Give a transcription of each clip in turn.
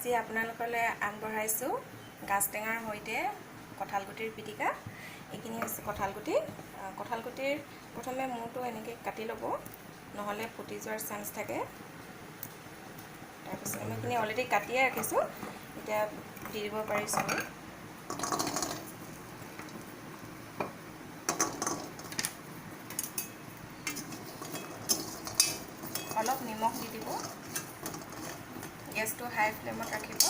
আজি আপোনালোকলৈ আগবঢ়াইছোঁ গাজ টেঙাৰ সৈতে কঁঠালগুটিৰ পিটিকা। এইখিনি হৈছে কঁঠালগুটিৰ প্ৰথমে মূৰটো এনেকৈ কাটি ল'ব, নহ'লে ফুটি যোৱাৰ চান্স থাকে। তাৰপিছত আমি এইখিনি অলৰেডি কাটিয়ে ৰাখিছোঁ, এতিয়া দি দিব পাৰিছোঁ। অলপ নিমখ দি দিব, গেছটো হাই ফ্লেমত ৰাখিব।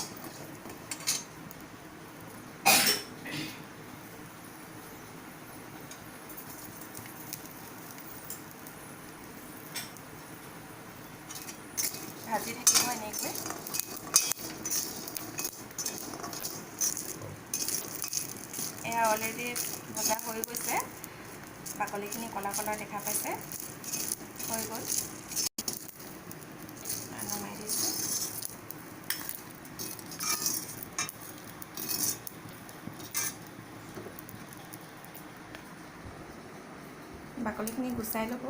ভাজি থাকিব এনেকৈ। এয়া অলৰেডি ভজা হৈ গৈছে, বাকলিখিনি কলা কলা দেখা পাইছে, হৈ গ'ল। নমাই দিছোঁ। বাকলিখিনি গুচাই ল'ব।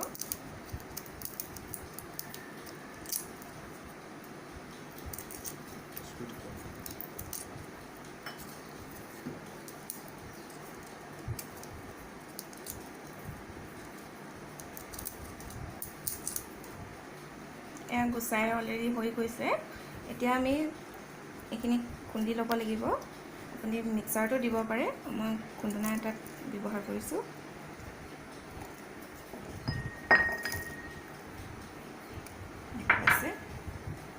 এয়া গুচাই অলৰেডি হৈ গৈছে। এতিয়া আমি এইখিনি খুন্দি ল'ব লাগিব। আপুনি মিক্সাৰটো দিব পাৰে, মই খুন্দনা এটাত ব্যৱহাৰ কৰিছোঁ। আছে,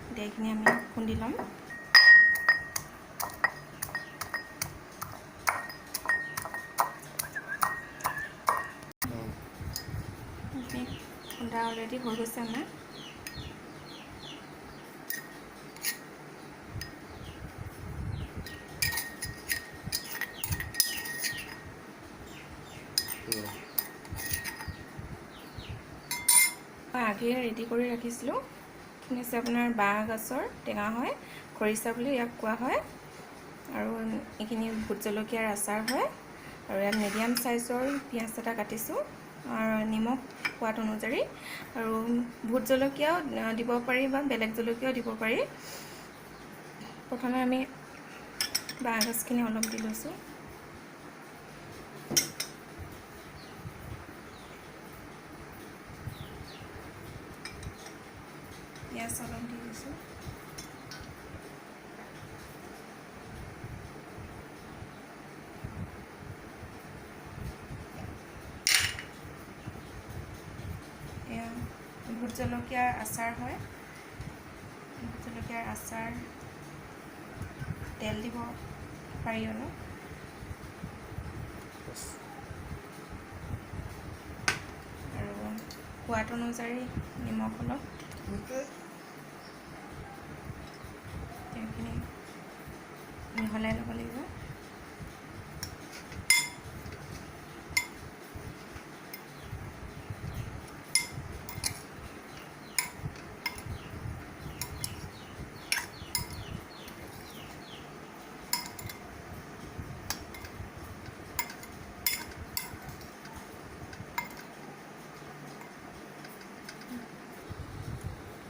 এতিয়া এইখিনি আমি খুন্দি ল'ম। খুন্দা অলৰেডি হৈ গৈছে আমাৰ। মই আগেয়ে ৰেডি কৰি ৰাখিছিলোঁ। এইখিনি হৈছে আপোনাৰ বাঁহ গাজৰ টেঙা হয়, খৰিচা বুলি ইয়াক কোৱা হয়। আৰু এইখিনি ভোট জলকীয়াৰ আচাৰ হয়। আৰু ইয়াত মিডিয়াম চাইজৰ পিঁয়াজ এটা কাটিছোঁ, আৰু নিমখ সোৱাদ অনুযায়ী, আৰু ভোট জলকীয়াও দিব পাৰি বা বেলেগ জলকীয়াও দিব পাৰি। প্ৰথমে আমি বাঁহ গাজখিনি অলপ দি লৈছোঁ। পিঁয়াজ অলপ দি দিছোঁ। এয়া ভোট জলকীয়াৰ আচাৰ হয়। ভোট জলকীয়াৰ আচাৰ, তেল দিব পাৰি অলপ। আৰু সোৱাদ অনুযায়ী নিমখ অলপ। এইখিনি মিহলাই ল'ব লাগিব।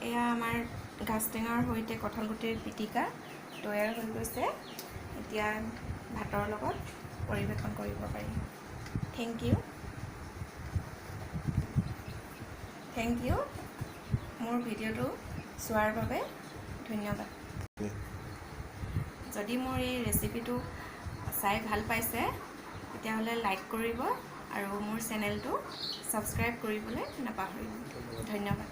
এয়া আমাৰ গাজ টেঙাৰ সৈতে কঁঠালগুটিৰ পিটিকা তৈয়াৰ হৈ গৈছে। এতিয়া ভাতৰ লগত পৰিৱেশন কৰিব পাৰি। থেংক ইউ মোৰ ভিডিঅ'টো চোৱাৰ বাবে ধন্যবাদ। যদি মোৰ এই ৰেচিপিটো চাই ভাল পাইছে, তেতিয়াহ'লে লাইক কৰিব আৰু মোৰ চেনেলটো ছাবস্ক্ৰাইব কৰিবলৈ নাপাহৰিব। ধন্যবাদ।